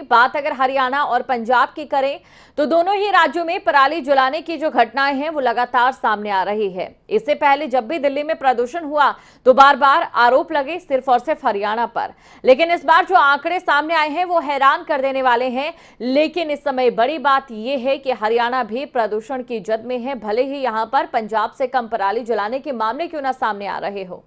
बात अगर हरियाणा और पंजाब की करें तो दोनों ही राज्यों में पराली जलाने की जो घटनाएं हैं वो लगातार सामने आ रही है। इससे पहले जब भी दिल्ली में प्रदूषण हुआ तो बार बार आरोप लगे सिर्फ और सिर्फ हरियाणा पर, लेकिन इस बार जो आंकड़े सामने आए हैं वो हैरान कर देने वाले हैं। लेकिन इस समय बड़ी बात यह है कि हरियाणा भी प्रदूषण की जद में है, भले ही यहां पर पंजाब से कम पराली जलाने के मामले क्यों ना सामने आ रहे हो।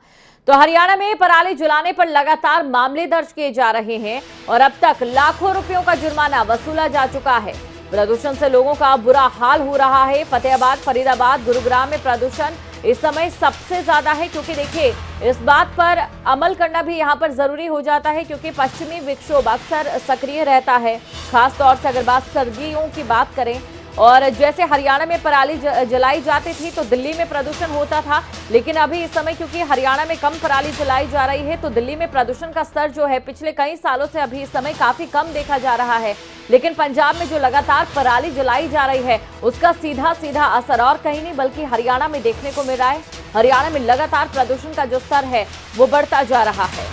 तो हरियाणा में पराली जलाने पर लगातार मामले दर्ज किए जा रहे हैं और अब तक लाखों रुपयों का जुर्माना वसूला जा चुका है। प्रदूषण से लोगों का बुरा हाल हो रहा है। फतेहाबाद, फरीदाबाद, गुरुग्राम में प्रदूषण इस समय सबसे ज्यादा है, क्योंकि देखिए इस बात पर अमल करना भी यहाँ पर जरूरी हो जाता है, क्योंकि पश्चिमी विक्षोभ अक्सर सक्रिय रहता है। खासतौर से अगर बात सर्दियों की बात करें और जैसे हरियाणा में पराली जलाई जाती थी तो दिल्ली में प्रदूषण होता था, लेकिन अभी इस समय क्योंकि हरियाणा में कम पराली जलाई जा रही है तो दिल्ली में प्रदूषण का स्तर जो है पिछले कई सालों से अभी इस समय काफी कम देखा जा रहा है। लेकिन पंजाब में जो लगातार पराली जलाई जा रही है उसका सीधा सीधा असर और कहीं नहीं बल्कि हरियाणा में देखने को मिल रहा है। हरियाणा में लगातार प्रदूषण का जो स्तर है वो बढ़ता जा रहा है।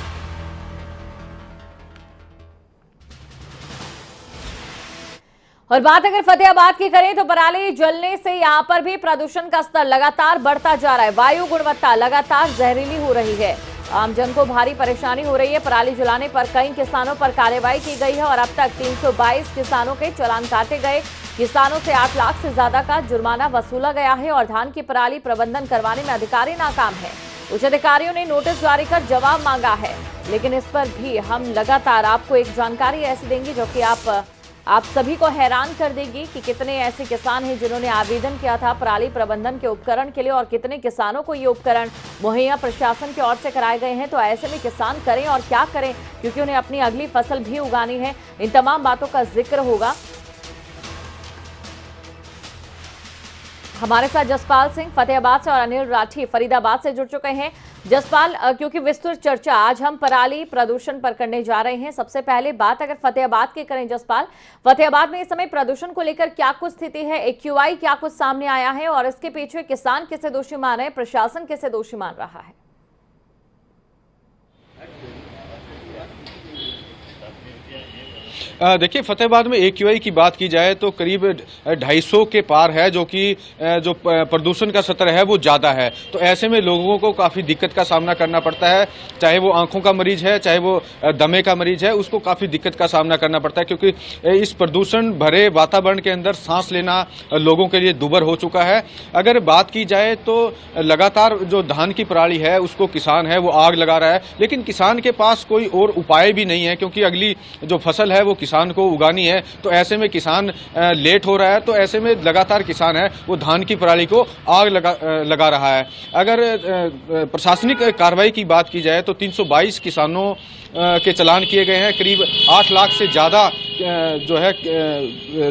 और बात अगर फतेहाबाद की करें तो पराली जलने से यहां पर भी प्रदूषण का स्तर लगातार बढ़ता जा रहा है। वायु गुणवत्ता लगातार जहरीली हो रही है। आमजन को भारी परेशानी हो रही है। पराली जलाने पर कई किसानों पर कार्रवाई की गई है और अब तक 322 किसानों के चालान काटे गए। किसानों से 8 लाख से ज्यादा का जुर्माना वसूला गया है और धान की पराली प्रबंधन करवाने में अधिकारी नाकाम है। उच्च अधिकारियों ने नोटिस जारी कर जवाब मांगा है, लेकिन इस पर भी हम लगातार आपको एक जानकारी ऐसी देंगे जो कि आप सभी को हैरान कर देगी कि कितने ऐसे किसान हैं जिन्होंने आवेदन किया था पराली प्रबंधन के उपकरण के लिए और कितने किसानों को ये उपकरण मुहैया प्रशासन की ओर से कराए गए हैं। तो ऐसे में किसान करें और क्या करें, क्योंकि उन्हें अपनी अगली फसल भी उगानी है। इन तमाम बातों का जिक्र होगा। हमारे साथ जसपाल सिंह फतेहाबाद से और अनिल राठी फरीदाबाद से जुड़ चुके हैं। जसपाल, क्योंकि विस्तृत चर्चा आज हम पराली प्रदूषण पर करने जा रहे हैं, सबसे पहले बात अगर फतेहाबाद की करें जसपाल, फतेहाबाद में इस समय प्रदूषण को लेकर क्या कुछ स्थिति है, एक्यूआई क्या कुछ सामने आया है और इसके पीछे किसान किसे दोषी मान रहे हैं, प्रशासन किसे दोषी मान रहा है? देखिए, फतेहाबाद में एक्यूआई की बात की जाए तो करीब 250 के पार है, जो कि जो प्रदूषण का स्तर है वो ज़्यादा है। तो ऐसे में लोगों को काफ़ी दिक्कत का सामना करना पड़ता है, चाहे वो आंखों का मरीज है, चाहे वो दमे का मरीज है, उसको काफ़ी दिक्कत का सामना करना पड़ता है, क्योंकि इस प्रदूषण भरे वातावरण के अंदर सांस लेना लोगों के लिए दुभर हो चुका है। अगर बात की जाए तो लगातार जो धान की पराली है उसको किसान है वो आग लगा रहा है, लेकिन किसान के पास कोई और उपाय भी नहीं है, क्योंकि अगली जो फसल है वो किसान को उगानी है। तो ऐसे में किसान लेट हो रहा है, तो ऐसे में लगातार किसान है वो धान की पराली को आग लगा रहा है। अगर प्रशासनिक कार्रवाई की बात की जाए तो 322 किसानों के चालान किए गए हैं। करीब 8 लाख से ज़्यादा जो है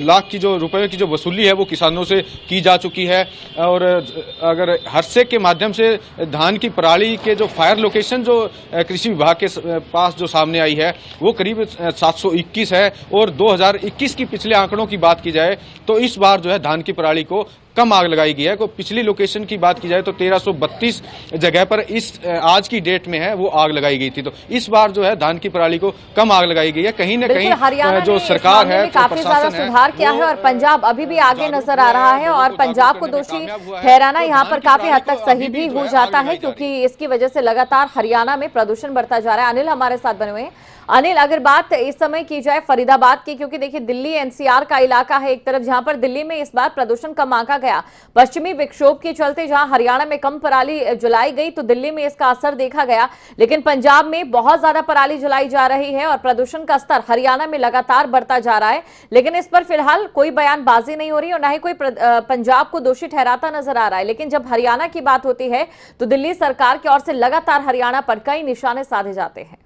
लाख की जो रुपए की जो वसूली है वो किसानों से की जा चुकी है। और अगर हरसेक के माध्यम से धान की पराली के जो फायर लोकेशन जो कृषि विभाग के पास जो सामने आई है वो करीब 721 है। और 2021 की पिछले आंकड़ों की बात की जाए तो इस बार जो है धान की पराली को कम आग लगाई गई है। तो पिछली लोकेशन की बात की जाए तो 1332 जगह पर इस आज की डेट में है वो आग लगाई गई थी। तो इस बार जो है धान की पराली को कम आग लगाई गई है। कहीं न कहीं जो सरकार है काफी ज्यादा सुधार किया है और पंजाब अभी भी आगे नजर आ रहा है और पंजाब को दोषी ठहराना यहाँ पर काफी हद तक सही भी हो जाता है, क्योंकि इसकी वजह से लगातार हरियाणा में प्रदूषण बढ़ता जा रहा है। अनिल हमारे साथ बने हुए हैं। अनिल, अगर बात इस समय की जाए फरीदाबाद की, क्योंकि देखिए दिल्ली एनसीआर का इलाका है एक तरफ, जहां पर दिल्ली में इस बार प्रदूषण कम आंका गया पश्चिमी विक्षोभ के चलते, जहां हरियाणा में कम पराली जलाई गई तो दिल्ली में इसका असर देखा गया, लेकिन पंजाब में बहुत ज्यादा पराली जलाई जा रही है और प्रदूषण का स्तर हरियाणा में लगातार बढ़ता जा रहा है। लेकिन इस पर फिलहाल कोई बयानबाजी नहीं हो रही और न ही कोई पंजाब को दोषी ठहराता नजर आ रहा है। लेकिन जब हरियाणा की बात होती है तो दिल्ली सरकार की ओर से लगातार हरियाणा पर कई निशाने साधे जाते हैं।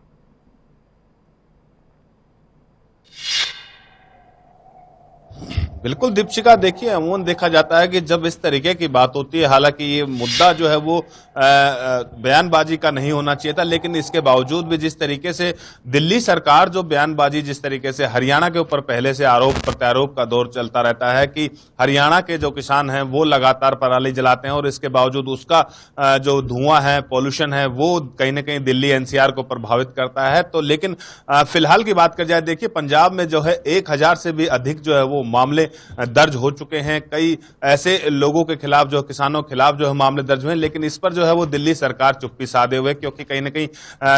बिल्कुल दीपशिका, देखिए अमूमन देखा जाता है कि जब इस तरीके की बात होती है, हालांकि ये मुद्दा जो है वो बयानबाजी का नहीं होना चाहिए था, लेकिन इसके बावजूद भी जिस तरीके से दिल्ली सरकार जो बयानबाजी, जिस तरीके से हरियाणा के ऊपर पहले से आरोप प्रत्यारोप का दौर चलता रहता है कि हरियाणा के जो किसान हैं वो लगातार पराली जलाते हैं और इसके बावजूद उसका जो धुआं है, पॉल्यूशन है, वो कहीं ना कहीं दिल्ली एनसीआर को प्रभावित करता है। तो लेकिन फिलहाल की बात कर जाए, देखिए पंजाब में जो है 1000 से भी अधिक जो है वो मामले दर्ज हो चुके हैं। कई ऐसे लोगों के खिलाफ, जो किसानों के खिलाफ जो है मामले दर्ज हुए, लेकिन इस पर जो है वो दिल्ली सरकार चुप्पी साधे हुए, क्योंकि कहीं ना कहीं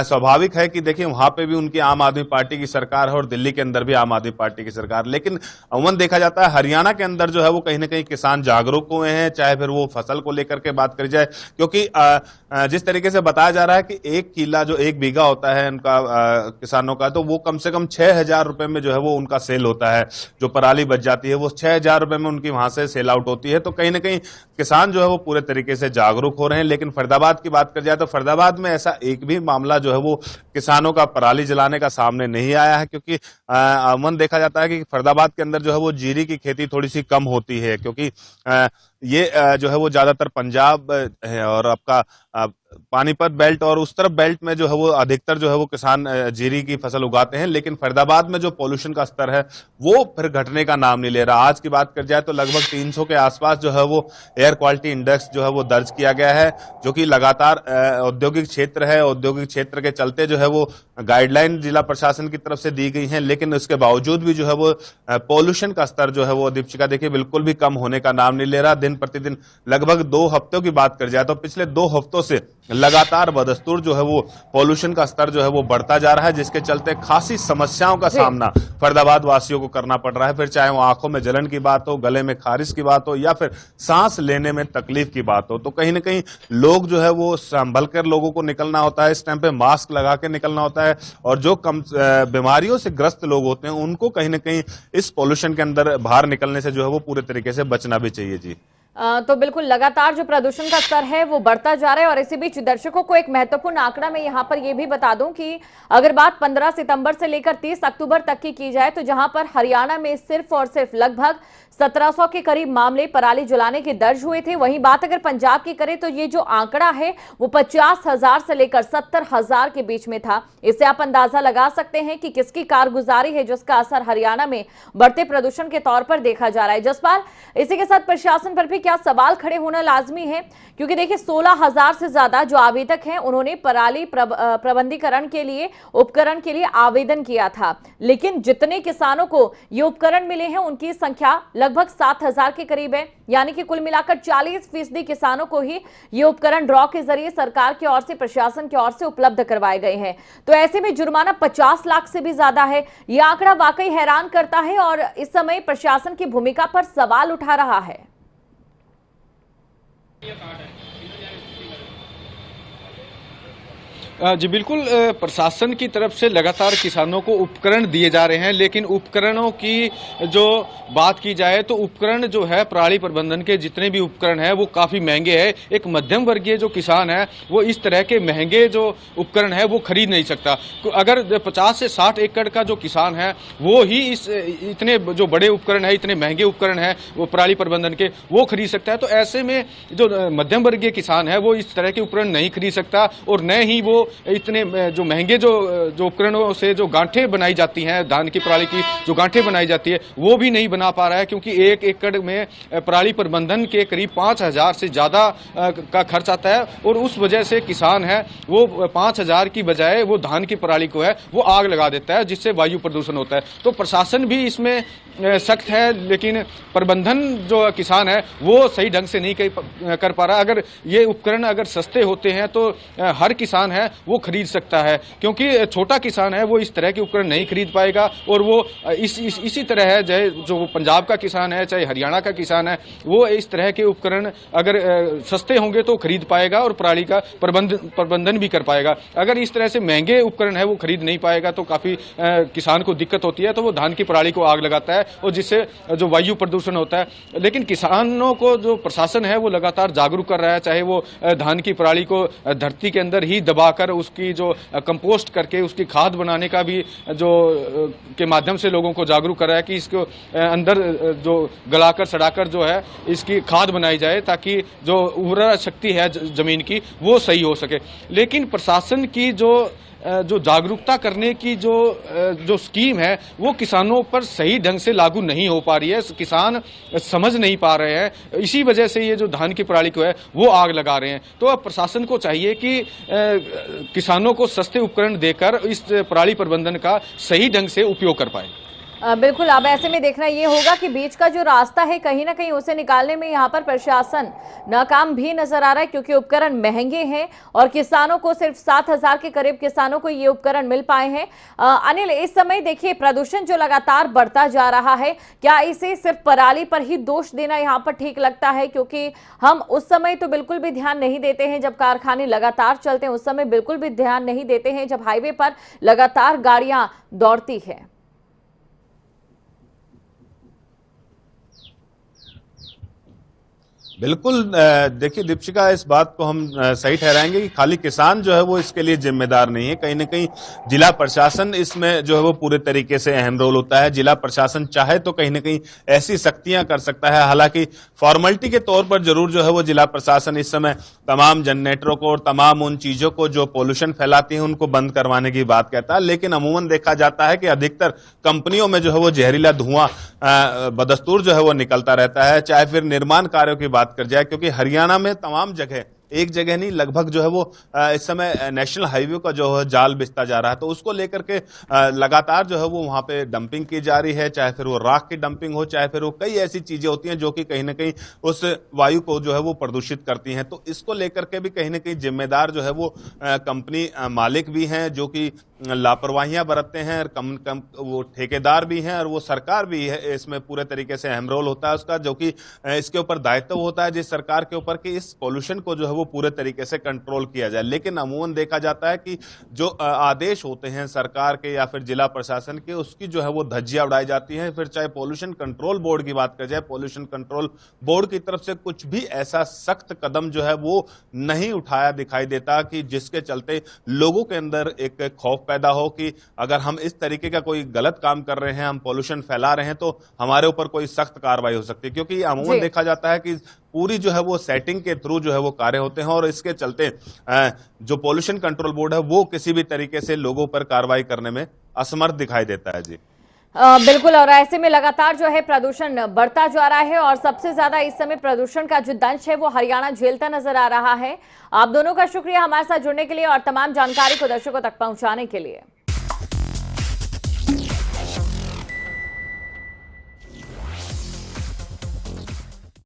स्वाभाविक है कि देखिए वहां पे भी उनकी आम आदमी पार्टी की सरकार है और दिल्ली के अंदर भी आम आदमी पार्टी की सरकार। लेकिन अमूमन देखा जाता है हरियाणा के अंदर जो है वो कहीं ना कहीं किसान जागरूक हुए हैं, चाहे फिर वो फसल को लेकर के बात करी जाए, क्योंकि जिस तरीके से बताया जा रहा है कि 1 किला जो 1 बीघा होता है उनका किसानों का, तो वो कम से कम 6000 रुपए में जो है वो उनका सेल होता है। जो पराली बच जाती है वो 6000 रुपए में उनकी वहां से सेल आउट होती है। तो कहीं ना कहीं किसान जो है वो पूरे तरीके से जागरूक हो रहे हैं। लेकिन फरीदाबाद की बात कर जाए तो फरीदाबाद में ऐसा एक भी मामला जो है वो किसानों का पराली जलाने का सामने नहीं आया है, क्योंकि अमूमन देखा जाता है कि फरीदाबाद के अंदर जो है वो जीरी की खेती थोड़ी सी कम होती है, क्योंकि ये जो है वो ज्यादातर पंजाब है और आपका पानीपत बेल्ट और उस तरफ बेल्ट में जो है वो अधिकतर जो है वो किसान जीरी की फसल उगाते हैं। लेकिन फरीदाबाद में जो पोल्यूशन का स्तर है वो फिर घटने का नाम नहीं ले रहा। आज की बात कर जाए तो लगभग 300 के आसपास जो है वो एयर क्वालिटी इंडेक्स जो है वो दर्ज किया गया है, जो कि लगातार औद्योगिक क्षेत्र है। औद्योगिक क्षेत्र के चलते जो है वो गाइडलाइन जिला प्रशासन की तरफ से दी गई है, लेकिन उसके बावजूद भी जो है वो पोल्यूशन का स्तर जो है वो दीपशिका देखिए बिल्कुल भी कम होने का नाम नहीं ले रहा। दिन प्रतिदिन लगभग 2 हफ्तों की बात कर जाए तो पिछले 2 हफ्तों से लगातार बदस्तूर जो है वो पोल्यूशन का स्तर जो है वो बढ़ता जा रहा है, जिसके चलते खासी समस्याओं का सामना फरीदाबाद वासियों को करना पड़ रहा है। फिर चाहे वो आंखों में जलन की बात हो, गले में खारिश की बात हो, या फिर सांस लेने में तकलीफ की बात हो, तो कहीं ना कहीं लोग जो है वो संभल कर लोगों को निकलना होता है। इस टाइम पे मास्क लगा के निकलना होता है, और जो कम बीमारियों से ग्रस्त लोग होते हैं उनको कहीं ना कहीं इस पोल्यूशन के अंदर बाहर निकलने से जो है वो पूरे तरीके से बचना भी चाहिए। जी तो बिल्कुल लगातार जो प्रदूषण का स्तर है वो बढ़ता जा रहा है। और इसी बीच दर्शकों को एक महत्वपूर्ण आंकड़ा मैं यहाँ पर ये भी बता दूं कि अगर बात 15 सितंबर से लेकर 30 अक्टूबर तक की जाए तो जहां पर हरियाणा में सिर्फ और सिर्फ लगभग 1700 के करीब मामले पराली जलाने के दर्ज हुए थे। वहीं बात अगर पंजाब की करें तो ये जो आंकड़ा है वो 50,000 से लेकर 70,000 के बीच में था। इससे आप अंदाजा लगा सकते हैं कि किसकी कारगुजारी है जिसका असर हरियाणा में बढ़ते प्रदूषण के तौर पर देखा जा रहा है। जसपाल, इसी के साथ प्रशासन पर भी क्या सवाल खड़े होना लाजमी है, क्योंकि देखिए 16,000 से ज्यादा जो आवेदक हैं उन्होंने पराली प्रबंधीकरण के लिए उपकरण के लिए आवेदन किया था, लेकिन जितने किसानों को ये उपकरण मिले हैं उनकी संख्या लगभग 7,000 के करीब है। यानी कि कुल मिलाकर 40% किसानों को ही ये उपकरण ड्रॉ के जरिए सरकार की ओर से, प्रशासन की ओर से उपलब्ध करवाए गए हैं। तो ऐसे में जुर्माना 50 लाख से भी ज्यादा है। ये आंकड़ा वाकई हैरान करता है और इस समय प्रशासन की भूमिका पर सवाल उठा रहा है। जी बिल्कुल, प्रशासन की तरफ से लगातार किसानों को उपकरण दिए जा रहे हैं, लेकिन उपकरणों की जो बात की जाए तो उपकरण जो है पराली प्रबंधन के जितने भी उपकरण हैं वो काफ़ी महंगे हैं। एक मध्यम वर्गीय जो किसान है वो इस तरह के महंगे जो उपकरण है वो खरीद नहीं सकता। अगर 50 से 60 एकड़ का जो किसान है वो ही इस इतने जो बड़े उपकरण है, इतने महंगे उपकरण है वो पराली प्रबंधन के, वो खरीद सकता है। तो ऐसे में जो मध्यम वर्गीय किसान है वो इस तरह के उपकरण नहीं खरीद सकता, और न ही वो इतने जो महंगे जो उपकरणों से जो गांठें बनाई जाती हैं, धान की पराली की जो गांठें बनाई जाती है वो भी नहीं बना पा रहा है, क्योंकि 1 एकड़ में पराली प्रबंधन के करीब 5,000 से ज़्यादा का खर्च आता है। और उस वजह से किसान है वो 5,000 की बजाय वो धान की पराली को है वो आग लगा देता है, जिससे वायु प्रदूषण होता है। तो प्रशासन भी इसमें सख्त है, लेकिन प्रबंधन जो किसान है वो सही ढंग से नहीं कर पा रहा। अगर ये उपकरण अगर सस्ते होते हैं तो हर किसान है वो खरीद सकता है, क्योंकि छोटा किसान है वो इस तरह के उपकरण नहीं खरीद पाएगा। और वो इसी तरह है, चाहे जो पंजाब का किसान है चाहे हरियाणा का किसान है, वो इस तरह के उपकरण अगर सस्ते होंगे तो खरीद पाएगा और पराली का प्रबंधन भी कर पाएगा। अगर इस तरह से महंगे उपकरण है वो खरीद नहीं पाएगा तो काफ़ी किसान को दिक्कत होती है, तो वो धान की पराली को आग लगाता है और जिससे जो वायु प्रदूषण होता है। लेकिन किसानों को जो प्रशासन है वो लगातार जागरूक कर रहा है, चाहे वो धान की पराली को धरती के अंदर ही दबाकर जलाकर उसकी जो कंपोस्ट करके उसकी खाद बनाने का भी जो के माध्यम से लोगों को जागरूक कर रहा है कि इसको अंदर जो गलाकर सड़ाकर जो है इसकी खाद बनाई जाए, ताकि जो उर्वरा शक्ति है जमीन की वो सही हो सके। लेकिन प्रशासन की जो जागरूकता करने की जो स्कीम है वो किसानों पर सही ढंग से लागू नहीं हो पा रही है। किसान समझ नहीं पा रहे हैं, इसी वजह से ये जो धान की पराली को है वो आग लगा रहे हैं। तो अब प्रशासन को चाहिए कि किसानों को सस्ते उपकरण देकर इस पराली प्रबंधन का सही ढंग से उपयोग कर पाए। बिल्कुल, अब ऐसे में देखना ये होगा कि बीच का जो रास्ता है कहीं ना कहीं उसे निकालने में यहाँ पर प्रशासन नाकाम भी नजर आ रहा है, क्योंकि उपकरण महंगे हैं और किसानों को सिर्फ 7,000 के करीब किसानों को ये उपकरण मिल पाए हैं। अनिल, इस समय देखिए प्रदूषण जो लगातार बढ़ता जा रहा है, क्या इसे सिर्फ पराली पर ही दोष देना यहाँ पर ठीक लगता है? क्योंकि हम उस समय तो बिल्कुल भी ध्यान नहीं देते हैं जब कारखाने लगातार चलते हैं, उस समय बिल्कुल भी ध्यान नहीं देते हैं जब हाईवे पर लगातार गाड़ियां दौड़ती है। बिल्कुल, देखिए दीपशिका, इस बात को हम सही ठहराएंगे कि खाली किसान जो है वो इसके लिए जिम्मेदार नहीं है। कहीं ना कहीं जिला प्रशासन इसमें जो है वो पूरे तरीके से अहम रोल होता है। जिला प्रशासन चाहे तो कहीं ना कहीं ऐसी सख्तियां कर सकता है। हालांकि फॉर्मेलिटी के तौर पर जरूर जो है वो जिला प्रशासन इस समय तमाम जनरेटरों को और तमाम उन चीजों को जो पोल्यूशन फैलाती हैं उनको बंद करवाने की बात कहता है। लेकिन अमूमन देखा जाता है कि अधिकतर कंपनियों में जो है वो जहरीला धुआं बदस्तूर जो है वो निकलता रहता है। चाहे फिर निर्माण कार्यों की बात कर जाए, क्योंकि हरियाणा में तमाम जगह, एक जगह नहीं, लगभग जो है वो इस समय नेशनल हाईवे का जो है जाल बिछता जा रहा है। तो उसको लेकर के लगातार जो है वो वहां पे डंपिंग की जा रही है, चाहे फिर वो राख की डंपिंग हो, चाहे फिर वो कई ऐसी चीजें होती हैं जो कि कहीं ना कहीं उस वायु को जो है वो प्रदूषित करती हैं। तो इसको लेकर के भी कहीं ना कहीं जिम्मेदार जो है वो कंपनी मालिक भी हैं जो कि लापरवाहियां बरतते हैं, और कम वो ठेकेदार भी हैं और वो सरकार भी है। इसमें पूरे तरीके से अहम रोल होता है उसका, जो कि इसके ऊपर दायित्व होता है जिस सरकार के ऊपर कि इस पॉल्यूशन को जो है वो पूरे तरीके से कंट्रोल किया जाए। लेकिन अमूमन देखा जाता है कि जो आदेश होते हैं सरकार के या फिर जिला प्रशासन के, उसकी जो है वो धज्जियां उड़ाई जाती हैं। फिर चाहे पोल्यूशन कंट्रोल बोर्ड की बात कर जाए, पोल्यूशन कंट्रोल बोर्ड की तरफ से कुछ भी ऐसा सख्त कदम जो है वो नहीं उठाया दिखाई देता कि जिसके चलते लोगों के अंदर एक खौफ पैदा हो कि अगर हम इस तरीके का कोई गलत काम कर रहे हैं, हम पोल्यूशन फैला रहे हैं, तो हमारे ऊपर कोई सख्त कार्रवाई हो सकती है। क्योंकि अमूमन देखा जाता है कि पूरी जो है वो सेटिंग के थ्रू जो है वो कार्य होते हैं, और इसके चलते जो पोल्यूशन कंट्रोल बोर्ड है वो किसी भी तरीके से लोगों पर कार्रवाई करने में असमर्थ दिखाई देता है। जी बिल्कुल, और ऐसे में लगातार जो है प्रदूषण बढ़ता जा रहा है और सबसे ज्यादा इस समय प्रदूषण का जो दंश है वो हरियाणा झेलता नजर आ रहा है। आप दोनों का शुक्रिया हमारे साथ जुड़ने के लिए और तमाम जानकारी को दर्शकों तक पहुंचाने के लिए।